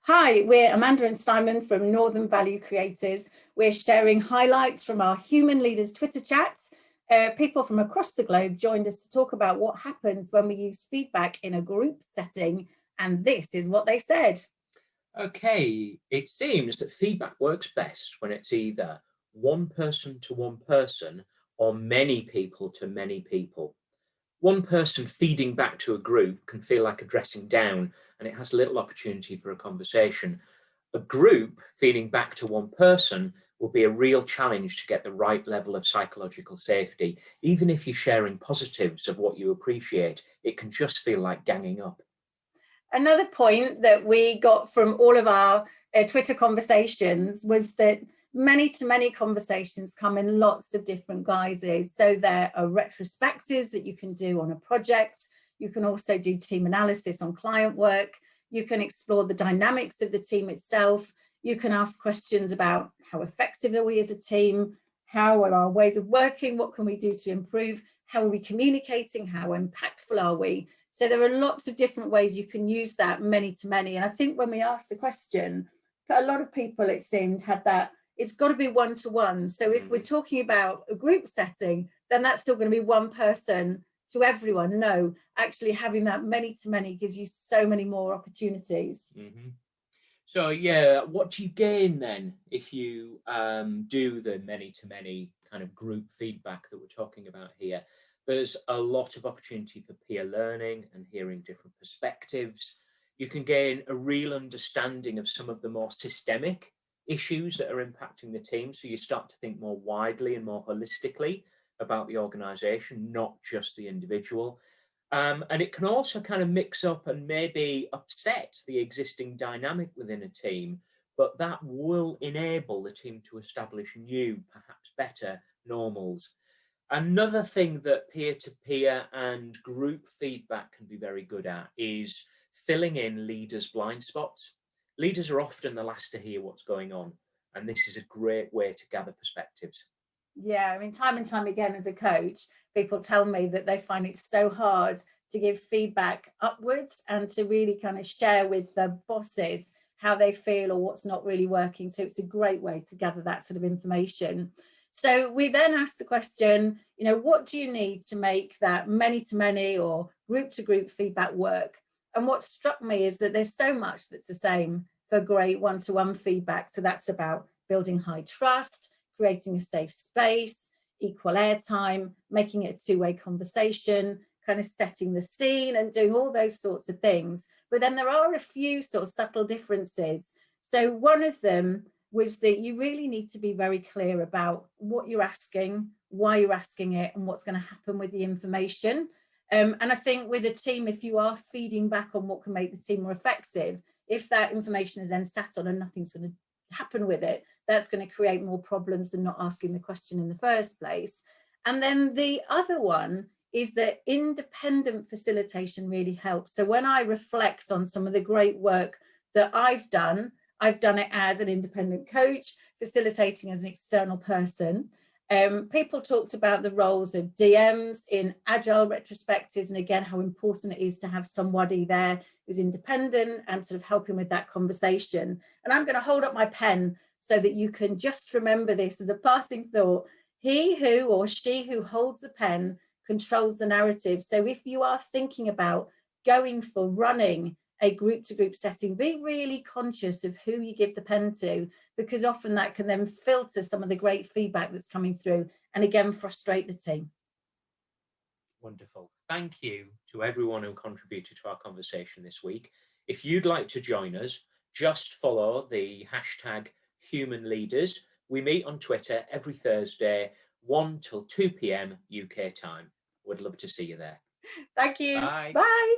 Hi, we're Amanda and Simon from Northern Value Creators. We're sharing highlights from our Human Leaders Twitter chats. People from across the globe joined us to talk about what happens when we use feedback in a group setting. And this is what they said. Okay, it seems that feedback works best when it's either one person to one person or many people to many people. One person feeding back to a group can feel like a dressing down and it has little opportunity for a conversation. A group feeding back to one person will be a real challenge to get the right level of psychological safety. Even if you're sharing positives of what you appreciate, it can just feel like ganging up. Another point that we got from all of our Twitter conversations was that many-to-many conversations come in lots of different guises. So there are retrospectives that you can do on a project. You can also do team analysis on client work. You can explore the dynamics of the team itself. You can ask questions about how effective are we as a team? How are our ways of working? What can we do to improve? How are we communicating? How impactful are we? So there are lots of different ways you can use that many to many. And I think when we asked the question, a lot of people, it seemed, had that it's got to be one-to-one. So if we're talking about a group setting, then that's still going to be one person to everyone. No, actually having that many to many gives you so many more opportunities. So yeah, what do you gain then if you do the many to many kind of group feedback that we're talking about here? There's a lot of opportunity for peer learning and hearing different perspectives. You can gain a real understanding of some of the more systemic issues that are impacting the team. So you start to think more widely and more holistically about the organization, not just the individual. And it can also kind of mix up and maybe upset the existing dynamic within a team, but that will enable the team to establish new, perhaps better normals. Another thing that peer-to-peer and group feedback can be very good at is filling in leaders' blind spots. Leaders are often the last to hear what's going on, and this is a great way to gather perspectives. Yeah, I mean, time and time again as a coach, people tell me that they find it so hard to give feedback upwards and to really kind of share with the bosses how they feel or what's not really working. So it's a great way to gather that sort of information. So we then asked the question, what do you need to make that many to many or group to group feedback work? And what struck me is that there's so much that's the same for great one-to-one feedback. So that's about building high trust, creating a safe space, equal airtime, making it a two-way conversation, kind of setting the scene and doing all those sorts of things. But then there are a few sort of subtle differences. So one of them was that you really need to be very clear about what you're asking, why you're asking it, and what's going to happen with the information. And I think with a team, if you are feeding back on what can make the team more effective, if that information is then sat on and nothing's going to happen with it, that's going to create more problems than not asking the question in the first place. And then the other one is that independent facilitation really helps. So when I reflect on some of the great work that I've done it as an independent coach, facilitating as an external person. People talked about the roles of DMs in agile retrospectives, and again, how important it is to have somebody there who's independent and sort of helping with that conversation. And I'm going to hold up my pen so that you can just remember this as a passing thought. He who or she who holds the pen controls the narrative. So if you are thinking about going for running a group-to-group setting, be really conscious of who you give the pen to, because often that can then filter some of the great feedback that's coming through and again frustrate the team. Wonderful. Thank you to everyone who contributed to our conversation this week. If you'd like to join us, just follow the hashtag Human Leaders. We meet on Twitter every Thursday, 1 till 2 p.m. UK time. Would love to see you there. Thank you. Bye. Bye.